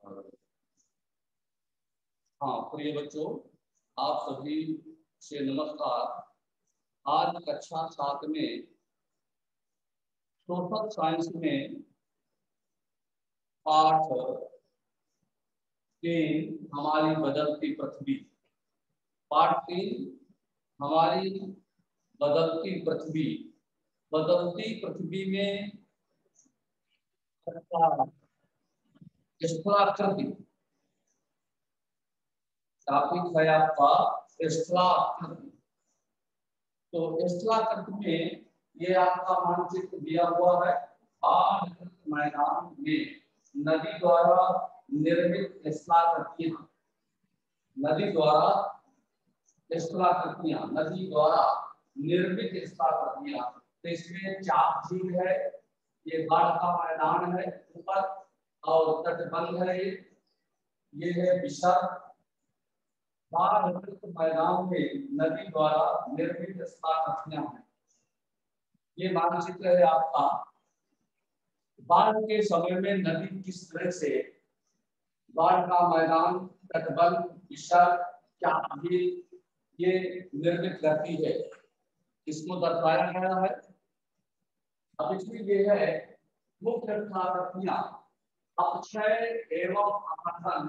हाँ प्रिय बच्चों, आप सभी से नमस्कार। आज कक्षा 7 में सोशल साइंस में पाठ 3 हमारी बदलती पृथ्वी। पाठ 3 हमारी बदलती पृथ्वी। बदलती पृथ्वी में स्थलाकृति टॉपिक है आपका स्थलाकृति। तो स्थलाकृति में ये आपका मानचित्र दिया हुआ है। बाढ़ग्रस्त मैदान में नदी द्वारा निर्मित स्थलाकृतियां, नदी द्वारा स्थलाकृतियां, नदी द्वारा निर्मित स्थलाकृतियां। तो इसमें चाप झील है, ये बाढ़ का मैदान है ऊपर, और तटबंध है ये है विसर्ग। बाढ़ग्रस्त मैदान में नदी द्वारा निर्मित स्थलाकृतियां हैं। ये मानचित्र है आपका। बाढ़ के समय में नदी किस तरह से बाढ़ का मैदान, तटबंध, विसर्ग, चाप झील ये निर्मित करती है, इसको दर्शाया गया है। अब इसमें ये है मुख्य स्थलाकृतियां अपक्षय एवं अपहरण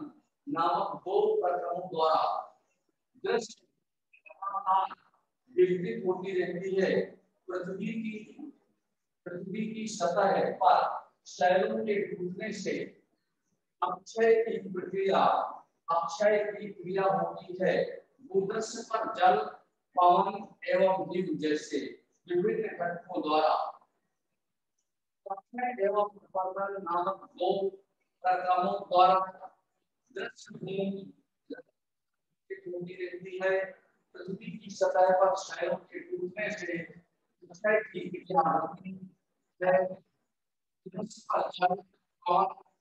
नामक 2 प्रकरणों द्वारा दृष्टि विकसित होती रहती है। पृथ्वी की सतह पर शैलों के टूटने से अक्षय की क्रिया होती है। भूदृश्य पर जल, पवन एवं हिम जैसे विभिन्न घटकों द्वारा अक्षय एवं अपहरण नामक 2 प्रकरणों द्वारा दृश्य भूमि होती रहती है। पृथ्वी की सतह पर शैलों के टूटने से अक्षय की क्रिया होती है।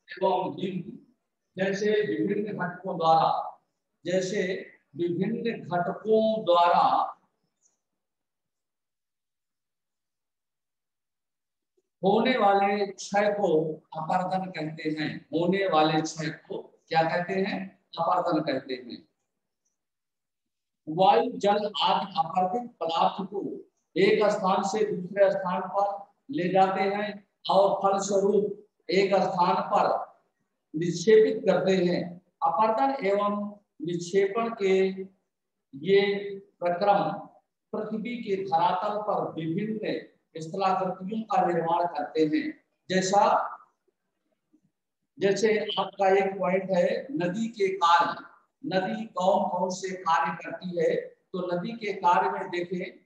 एवं हिम जैसे विभिन्न घटकों द्वारा, जैसे विभिन्न घटकों द्वारा होने वाले क्षय को अपरदन कहते हैं। होने वाले क्षय को क्या कहते हैं? अपरदन कहते हैं। वायु, जल आदि अपरदित पदार्थ को एक स्थान से दूसरे स्थान पर ले जाते हैं और फलस्वरूप एक स्थान पर निक्षेपित करते हैं। अपरदन एवं निक्षेपण के ये प्रक्रम पृथ्वी के धरातल पर विभिन्न स्थलाकृतियों का निर्माण करते हैं। जैसे आपका एक पॉइंट है नदी के कार्य। नदी कौन कौन से कार्य करती है? तो नदी के कार्य में देखें,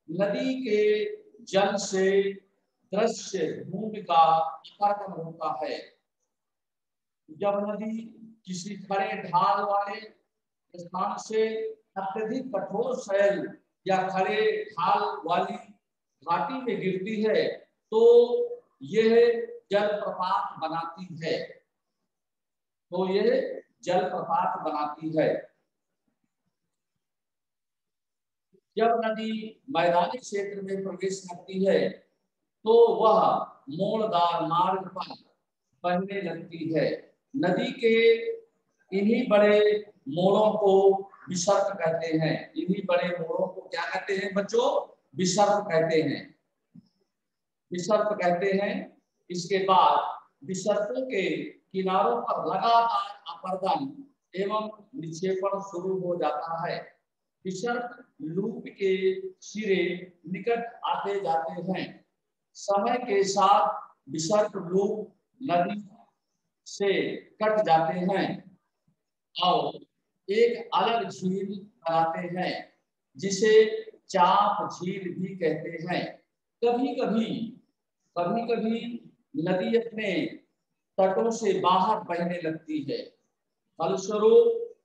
नदी के जल से दृश्य भूमि का अपरदन होता है। जब नदी किसी खड़े ढाल वाले स्थान से अत्यधिक कठोर शैल या खड़े ढाल वाली घाटी में गिरती है तो यह जलप्रपात बनाती है। जब नदी मैदानी क्षेत्र में प्रवेश करती है तो वह मोड़दार मार्ग पर बहने लगती है। नदी के इन्हीं बड़े मोड़ों को विसर्ग कहते हैं। इन्हीं बड़े मोड़ों को क्या कहते हैं बच्चों? विसर्ग कहते हैं। विसर्ग कहते हैं। इसके बाद विसर्गों के किनारों पर लगातार अपरदन एवं निक्षेपण शुरू हो जाता है। विसर्ग लूप के सिरे निकट आते जाते हैं। समय के साथ विसर्ग लूप नदी से कट जाते हैं और एक अलग झील बनाते हैं जिसे चाप झील भी कहते हैं। कभी कभी नदी अपने तटों से बाहर बहने लगती है। फलस्वरूप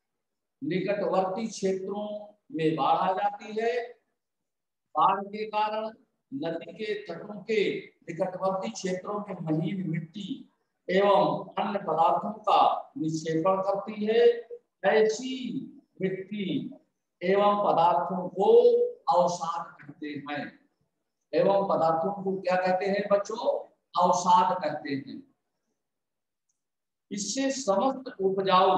निकटवर्ती क्षेत्रों में बाढ़ आ जाती है। बाढ़ के कारण नदी के तटों के निकटवर्ती क्षेत्रों में महीन मिट्टी एवं अन्य पदार्थों का निक्षेपण करती है। ऐसी मिट्टी एवं पदार्थों को अवसाद कहते हैं। एवं पदार्थों को क्या कहते हैं बच्चों? अवसाद कहते हैं। इससे समस्त उपजाऊ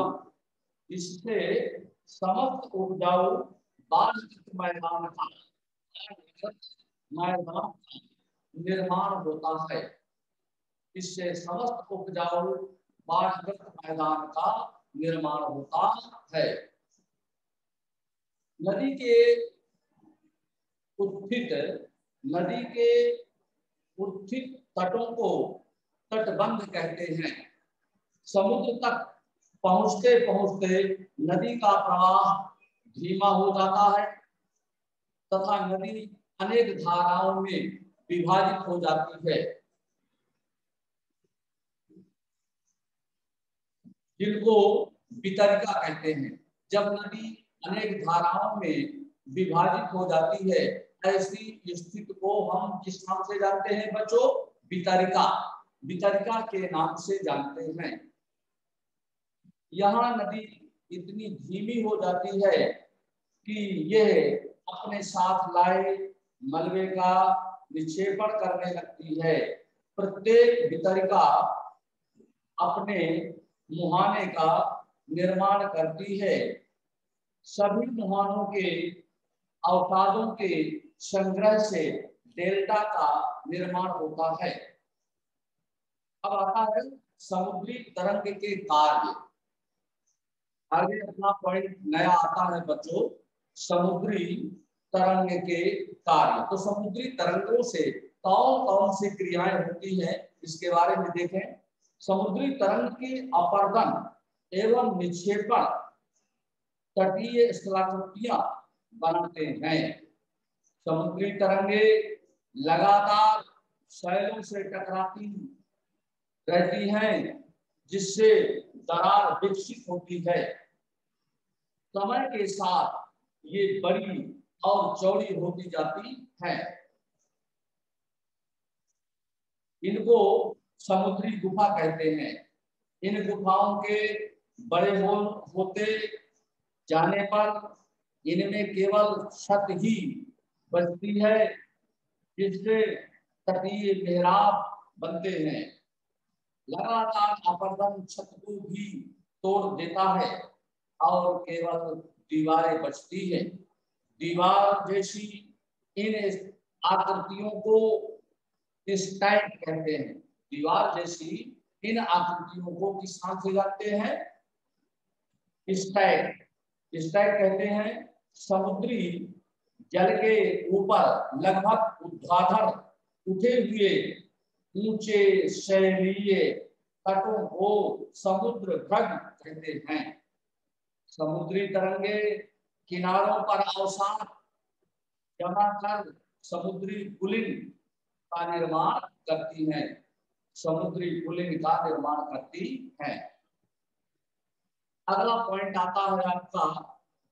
बाढ़ग्रस्त मैदान का निर्माण होता है। इससे समस्त उपजाऊ बाढ़ग्रस्त मैदान का निर्माण होता है। नदी के उत्थित तटों को तटबंध कहते हैं। समुद्र तक पहुंचते पहुंचते नदी का प्रवाह धीमा हो जाता है तथा नदी अनेक धाराओं में विभाजित हो जाती है, जिनको वितरिका कहते हैं। जब नदी अनेक धाराओं में विभाजित हो जाती है, ऐसी स्थिति को हम किस नाम से जानते हैं बच्चों? वितरिका। वितरिका के नाम से जानते हैं। यहाँ नदी इतनी धीमी हो जाती है कि यह अपने साथ लाए मलबे का निक्षेपण करने लगती है। प्रत्येक वितरिका अपने मुहाने का निर्माण करती है। सभी मुहानों के अवसादों के संग्रह से डेल्टा का निर्माण होता है। अब आता है समुद्री तरंग के कार्य। आगे अपना पॉइंट नया आता है बच्चों, समुद्री तरंग के कार्य। तो समुद्री तरंगों से कौन कौन सी क्रियाएं होती हैं इसके बारे में देखें। समुद्री तरंग की अपर्दन एवं निक्षेपण तटीय स्थलाकृतियां बनाते हैं। समुद्री तरंगे लगातार शैलों से टकराती रहती हैं, जिससे दरार विकसित होती है। समय के साथ ये बड़ी और चौड़ी होती जाती है। इनको समुद्री गुफा कहते हैं। इन गुफाओं के बड़े होल होते जाने पर इनमें केवल छत ही बचती है, जिससे तटीय मेहराब बनते हैं। लगातार अपर्दन छत को भी तोड़ देता है और केवल दीवारें बचती है। दीवार जैसी इन आकृतियों को स्टैक कहते हैं। दीवार जैसी इन आकृतियों को किस नाम से जानते हैं? स्टैक। स्टैक कहते हैं समुद्री जल के ऊपर लगभग ऊर्ध्वाधर उठे हुए ऊंचे शैलीय तटों को समुद्र ढग कहते हैं। समुद्री तरंगे किनारों पर अवसाद जमा कर समुद्री पुलिंग का निर्माण करती हैं। समुद्री पुलिंग का निर्माण करती हैं। अगला पॉइंट आता है आपका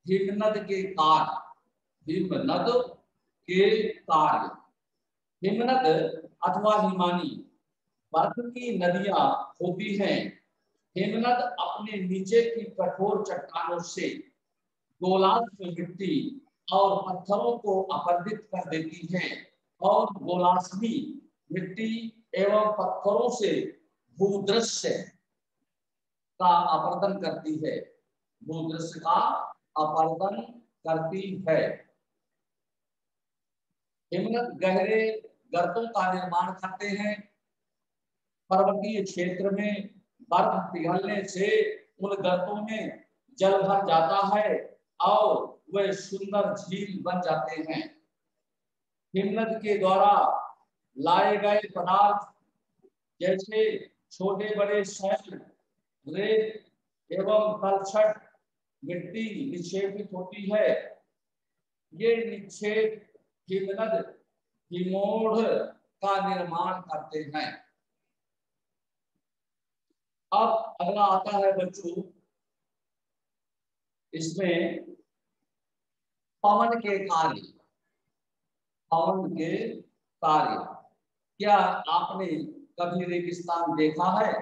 हिमनद के कार्य। हिमनद के कार्य। हिमनद अथवा हिमानी बर्फ की नदियां होती हैं। हिमनद अपने नीचे की कठोर चट्टानों से गोलार्ध मिट्टी और पत्थरों को अपरदित कर देती है और गोलार्धी मिट्टी एवं पत्थरों से भूदृश्य का अपरदन करती है। भूदृश्य का अपरदन करती है। हिमनद गहरे गर्तों का निर्माण करते हैं। पर्वतीय क्षेत्र में बर्फ पिघलने से उन गर्तों में जल भर जाता है और वे सुंदर झील बन जाते हैं। हिमनद के द्वारा लाए गए पदार्थ जैसे छोटे बड़े शैल, रेत एवं तलछट मिट्टी निक्षेपित होती है। ये निक्षेप हिमनद हिमोढ़ का निर्माण करते हैं। अब अगला आता है बच्चों, इसमें पवन के कार्य। पवन के कार्य। क्या आपने कभी रेगिस्तान देखा है?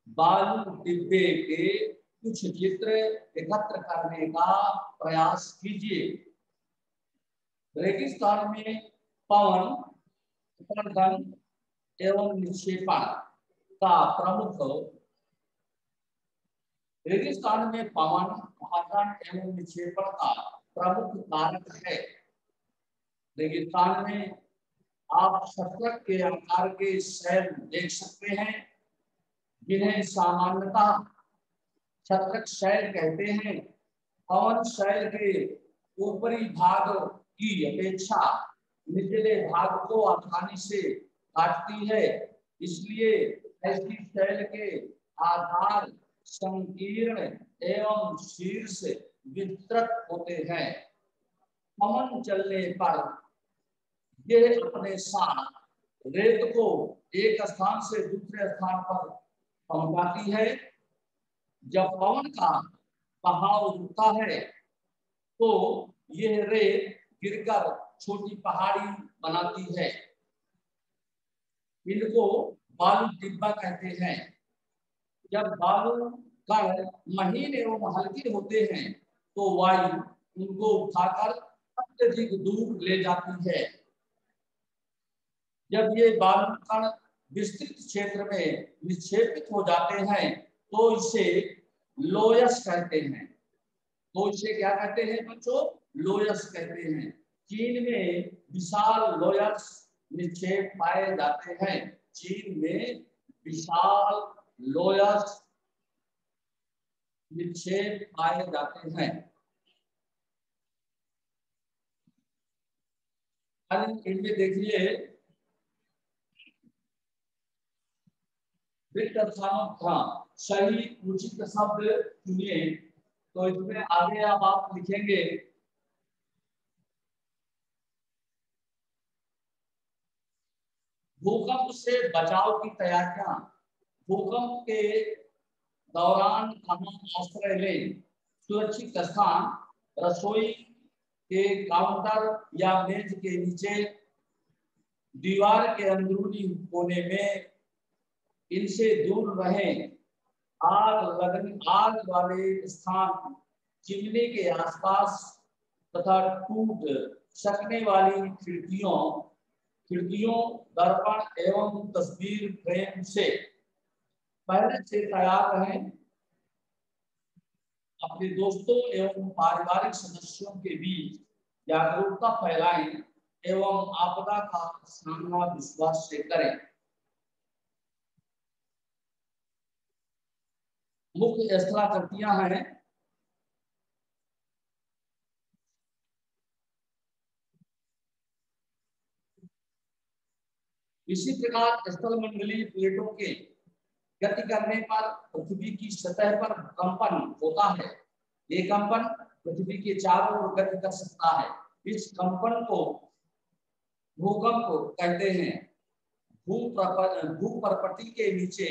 बालू डिब्बे के कुछ चित्र एकत्र करने का प्रयास कीजिए। रेगिस्तान में पवन अपरदन एवं निक्षेपण का प्रमुख रेगिस्तान में पवन आदान एवं निक्षेपण का प्रमुख कारक है। रेगिस्तान में आप शतरक के आकार के शैल देख सकते हैं, जिन्हें सामान्यतः शतरक शैल कहते हैं। पवन शैल के ऊपरी भाग की अपेक्षा निचले भाग को आसानी से काटती है, इसलिए ऐसी शैल के आधार संकीर्ण एवं शीर्ष विस्तृत होते हैं। पवन चलने पर यह अपने साथ रेत को एक स्थान से दूसरे स्थान पर पहुंचाती है। जब पवन का बहाव रुकता है तो यह रेत गिरकर छोटी पहाड़ी बनाती है। इनको बालू डिब्बा कहते हैं। जब बालू कण महीन एवं हल्के होते हैं तो वायु उनको उठाकर अत्यधिक दूर ले जाती है। जब ये बालू कण विस्तृत क्षेत्र में निक्षेपित हो जाते हैं तो इसे लोयस कहते हैं। तो इसे क्या कहते हैं बच्चों? लोयस कहते हैं। चीन में विशाल लोयस निक्षेप पाए जाते हैं। चीन में विशाल लोयस निक्षेप पाए जाते हैं। इनमें देखिए रिक्त स्थानों का सही उचित शब्द चुनिए। तो इसमें आगे अब आप लिखेंगे भूकंप से बचाव की तैयारियां। भूकंप के दौरान कहाँ आश्रय लें? सुरक्षित स्थान रसोई के काउंटर या मेज के नीचे, दीवार के अंदरूनी कोने में, इनसे दूर रहें। आग वाले स्थान, चिमनी के आसपास तथा टूट सकने वाली खिड़कियों, दर्पण एवं तस्वीर फ्रेम से पहले से तैयार रहें। अपने दोस्तों एवं पारिवारिक सदस्यों के बीच जागरूकता फैलाएं एवं आपदा का सामना विश्वास से करें। मुख्य स्थलाकृतियां हैं इसी प्रकार स्थल मंडलीय प्लेटों के गति करने पर पृथ्वी की सतह पर कंपन होता है। ये कंपन पृथ्वी के चारों ओर गति कर सकता है। इस कंपन को भूकंप कहते हैं। भूप्रपटी के नीचे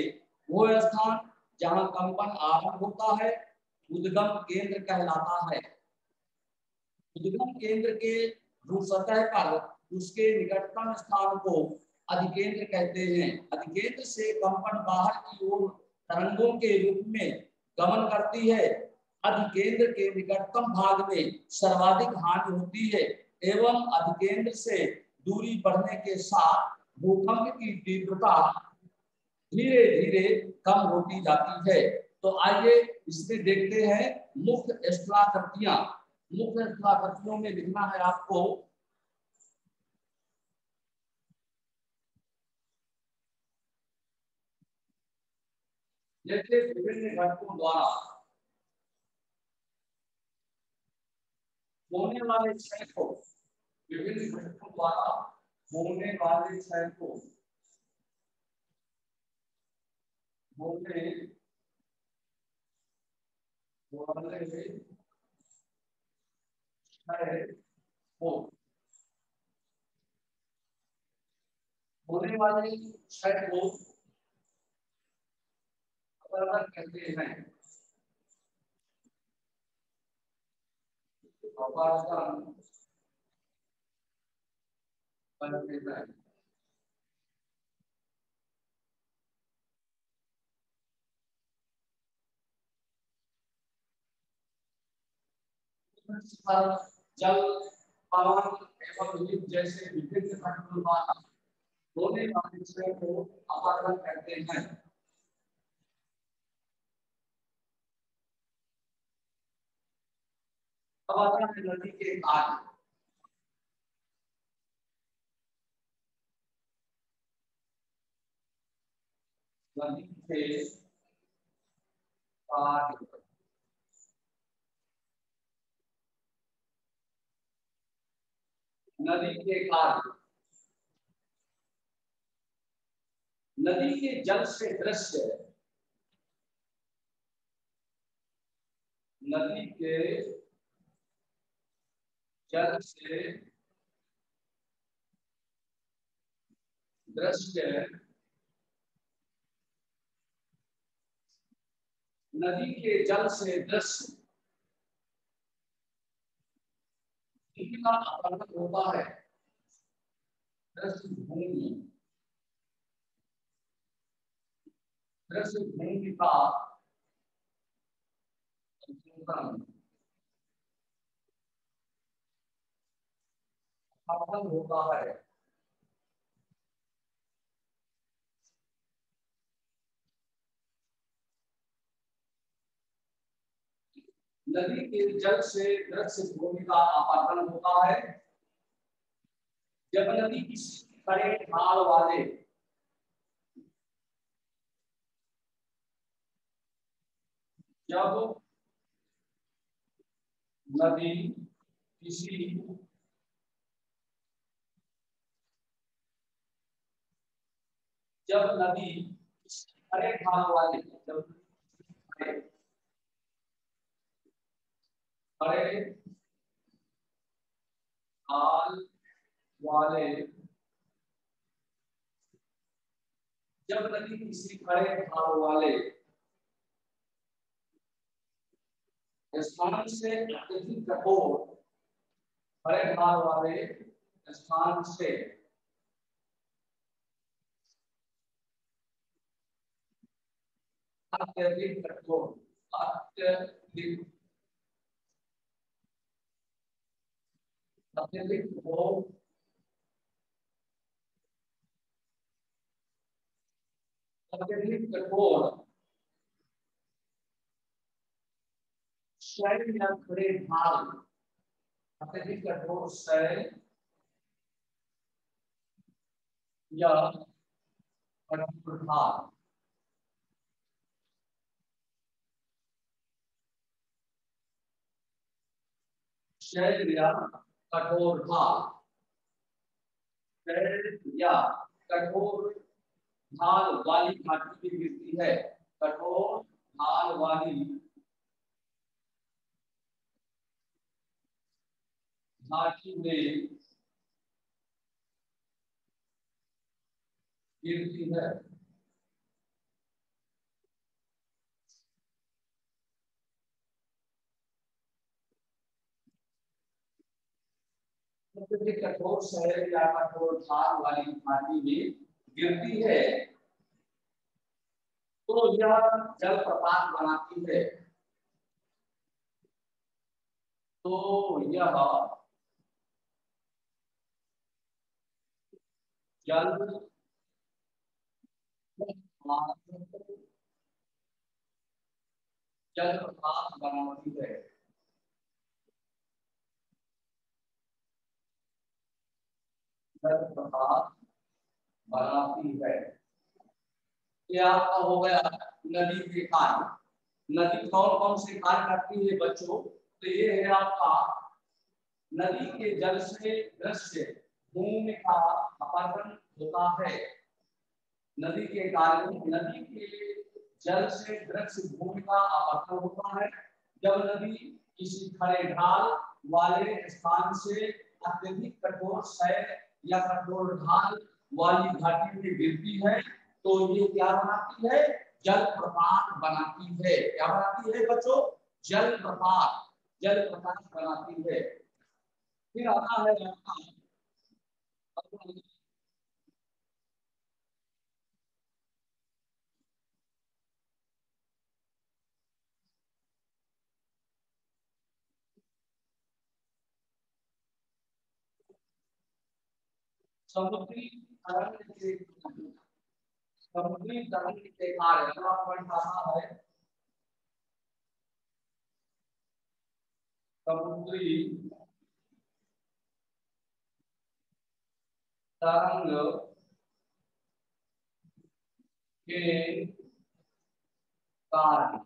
वो स्थान जहां कंपन आरंभ होता है उद्गम केंद्र कहलाता है। उद्गम केंद्र के भूसतह पर उसके निकटतम स्थान को अधिकेंद्र कहते हैं। अधिकेंद्र से कंपन बाहर की ओर तरंगों के रूप में गमन करती है। अधिकेंद्र के निकटतम भाग में सर्वाधिक हानि होती है एवं अधिकेंद्र से दूरी बढ़ने के साथ भूकंप की तीव्रता धीरे धीरे कम होती जाती है। तो आइए इसमें देखते हैं मुख्य स्थलाकृतियां। मुख्य स्थलाकृतियों में लिखना है आपको जैसे विभिन्न घटकों द्वारा होने वाले क्षय को, विभिन्न घटकों द्वारा होने वाले क्षय को होने वाले क्षय को होने वाले क्षय को अपरदन कहते हैं। अपरदन कहते हैं। जल, पवन एवं हीट जैसे विभिन्न घटकों द्वारा होने वाले क्षय को अपरदन कहते हैं। अब आता है नदी के कार्य। नदी के कार्य, नदी के कार्य, नदी के जल से दृश्य, नदी के जल से दृश्य, नदी के जल से दृश्य का अपहरण होता है। दृश्य भूमि, दृश्य भूमि का अपहरण होता है। नदी के जल से दृश्य भूमि का अपहरण होता है जब नदी किसी खड़े ढाल वाले, जब नदी किसी जब नदी खड़े ढाल वाले, जब खड़े खड़े ढाल वाले, जब नदी किसी खड़े ढाल वाले स्थान से अत्यधिक कठोर, खड़े ढाल वाले स्थान से अत्यधिक कठोर, अत्यधिक अत्यधिक हो, अत्यधिक कठोर शैल या खड़े ढाल, अत्यधिक कठोर शैल या कठोर ढाल, शैल या कठोर ढाल, शैल या कठोर ढाल वाली घाटी में गिरती है। कठोर ढाल वाली घाटी में गिरती है। कठोर शहर या कठोर ढाल वाली घाटी में गिरती है तो यह जलप्रपात बनाती है। तो यह जलप्रपात जलप्रपात बनाती है। जलप्रपात बनाती है। ये आपका हो गया नदी के कार्य। नदी कौन कौन से कार्य करती है बच्चों? तो ये है आपका नदी के जल से दृश्य भूमि का अपहरण होता है। नदी के कार्य, नदी के जल से दृश्य भूमि का अपहरण होता है जब नदी किसी खड़े ढाल वाले स्थान से अत्यधिक कठोर शैल या कठोर ढाल वाली घाटी में गिरती है तो ये क्या बनाती है? जलप्रपात बनाती है। क्या बनाती है बच्चों? जलप्रपात, जलप्रपात बनाती है। फिर आता है आपका समुद्री तरंग के, समुद्री तरंग के कार्य। अगला पॉइंट आता है समुद्री तरंग के कारण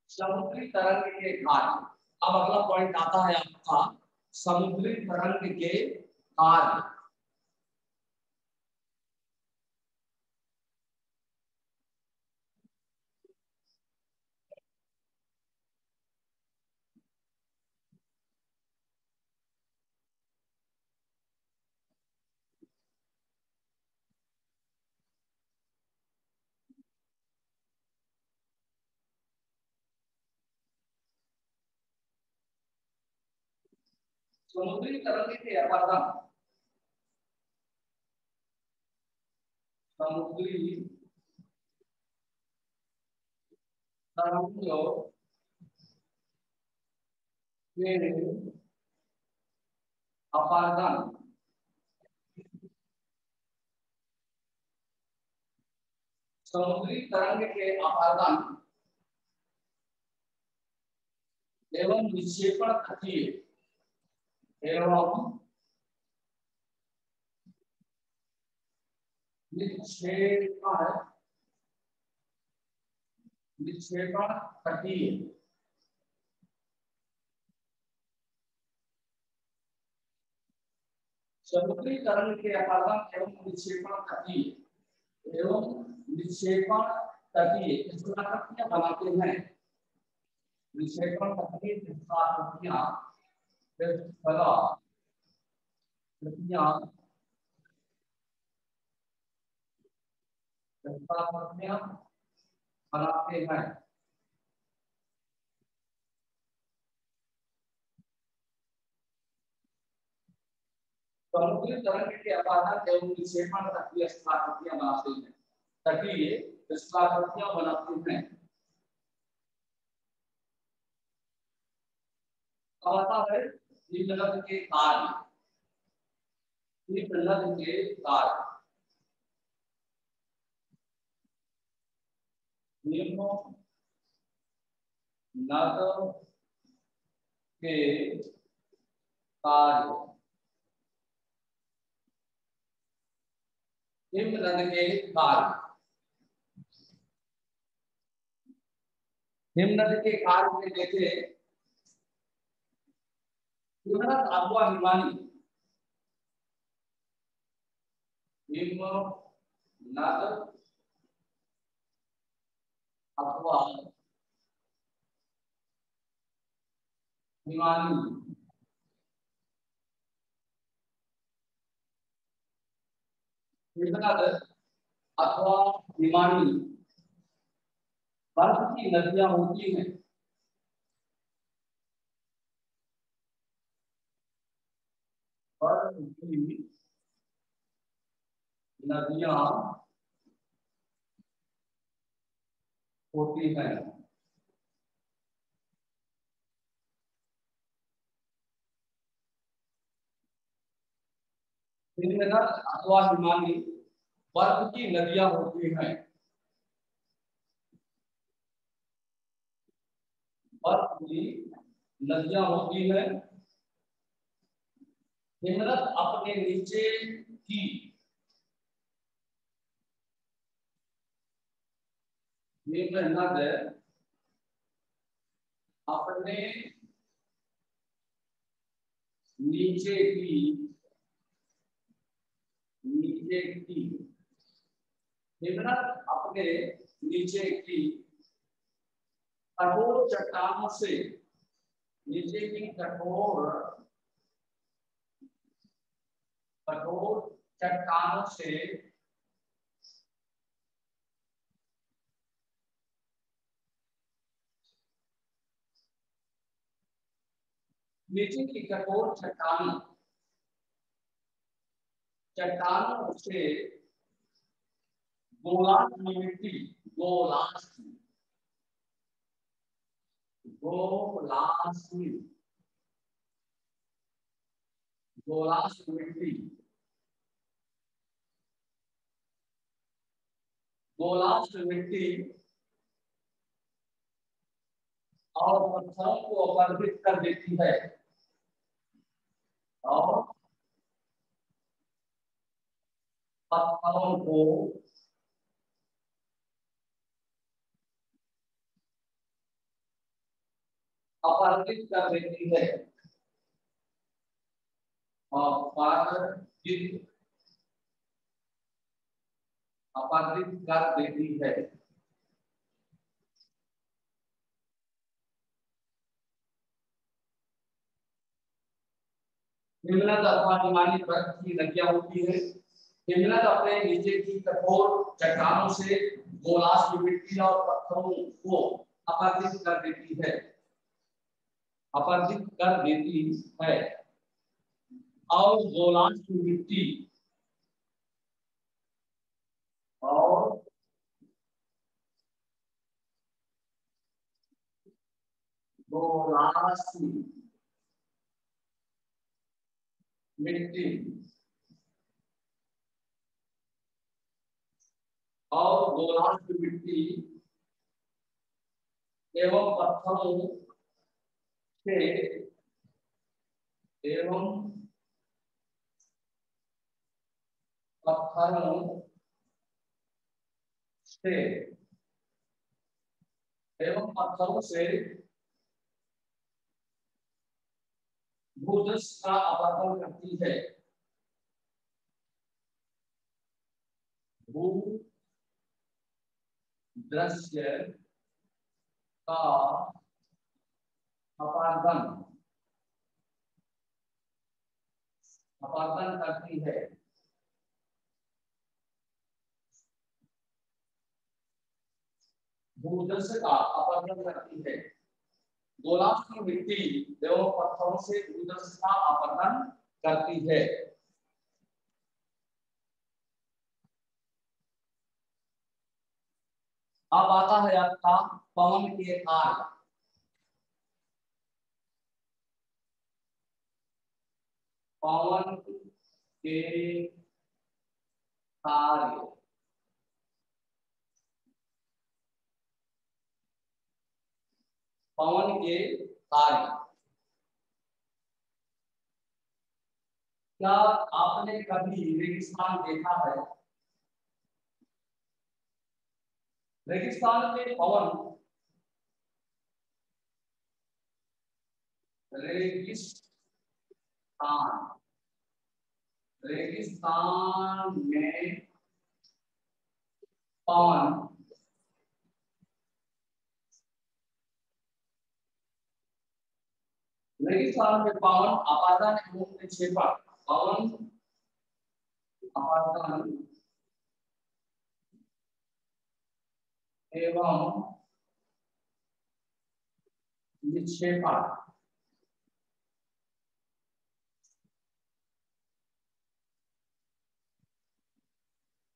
समुद्री तरंग के कारण। अब अगला पॉइंट आता है आपका समुद्री तरंग के कारण। समुद्री तरंग के अपरदन, समुद्री तरंगों के अपरदन समुद्री तरंग के अपरदन एवं निक्षेपण तटीय एवं निक्षेपण निक्षेपण तटीय समुद्री तरंग के अपरदन एवं निक्षेपण तटीय एवं निक्षेपण तटीय स्थलाकृतियां बनाते हैं। निक्षेपण तटीय स्थलाकृतियां बनाते हैं। समुद्री तरंग के अपरदन एवं निक्षेपण तटीय स्थलाकृतियां बनाते हैं। तटीय स्थलाकृतियां बनाते हैं। आता है निम्नलिखित के कार्य। निम्नलिखित के कार्य निम्नलिखित के कार्य हिमनद के कार्य हिमनद के कार्य में देखे हिमनद अथवा हिमानी हिमनद अथवा हिमानी हिमनद अथवा हिमानी बर्फ की नदियां होती हैं। बर्फ की नदियां होती हैं। हिमनद अथवा हिमानी बर्फ की नदियां होती हैं। बर्फ की नदियां होती है। हिमनद अपने नीचे की हिमनद अपने नीचे की हिमनद अपने नीचे की कठोर चट्टानों से नीचे की कठोर चट्टानों से नीचे की कठोर चट्टानों से गोलार्ध मिट्टी गोलार्ध मिट्टी गोलार्ध मिट्टी और पत्थरों को अपरदित कर देती है, और पत्थरों को अपरदित कर देती है, और अपरदित कर देती है। हिमनद अथवा हिमालय पर्वत की नदियां होती है। हिमनद अपने नीचे की कठोर चट्टानों से गोलाश्म मिट्टी और पत्थरों को अपरदित कर देती है, अपरदित कर देती है, और गोलाश्म मिट्टी और गोलाश्म मिट्टी और गोलाश्म मिट्टी एवं पत्थरों से एवं पत्थरों से एवं पत्थरों से भूदृश्य का अपहरण करती है, भूदृश्य का अपहरण अपहरण करती है, भूदृश्य का अपहरण करती है। गोलाश्म की मिट्टी एवं पत्थरों से भूदृश्य का अपहरण करती है। अब आता है आपका पवन के कार्य। पवन के कार्य, पवन के कार्य। क्या आपने कभी रेगिस्तान देखा है? रेगिस्तान में पवन, रेगिस्तान रेगिस्तान में पवन रेगिस्तान में पवन आपादन एवं निक्षेपण, पवन आपादन एवं निक्षेपण,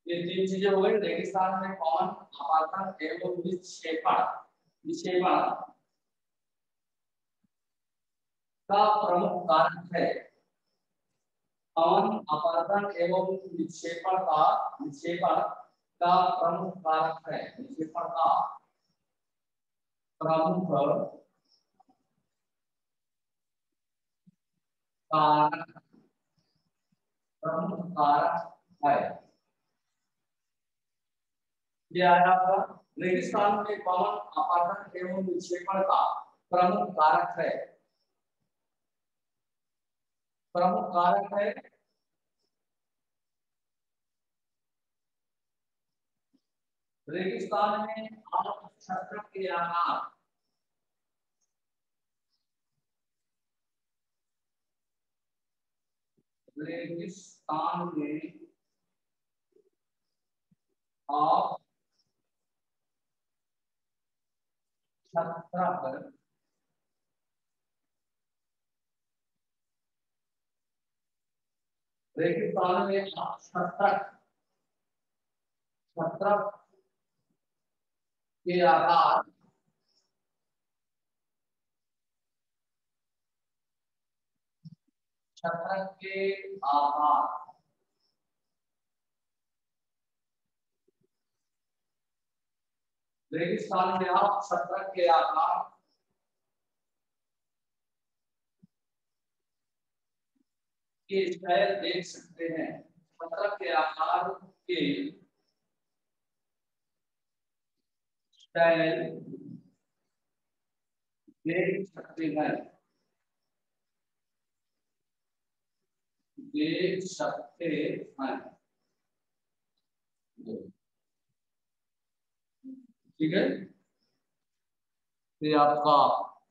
ये तीन चीजें हो गई। रेगिस्तान में पवन आपादन एवं निक्षेपण, निक्षेपण का प्रमुख कारक है। पवन अपरदन एवं निक्षेपण का प्रमुख कारक है, निक्षेपण का प्रमुख कारक, प्रमुख कारक है। ये आया आपका रेगिस्तान में पवन अपरदन एवं निक्षेपण का प्रमुख कारक है, प्रमुख कारक है। रेगिस्तान में आप छत्र के आकार, रेगिस्तान में आप छत्र, रेगिस्तान में आप छत्र, छत्र के आकार, छत्र के आकार, रेगिस्तान में आप छत्र के आकार के स्टाइल देख सकते हैं, पत्रक के आकार के स्टाइल देख सकते हैं, देख सकते हैं। ठीक है, तो आपका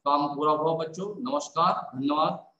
काम पूरा हुआ बच्चों। नमस्कार, धन्यवाद।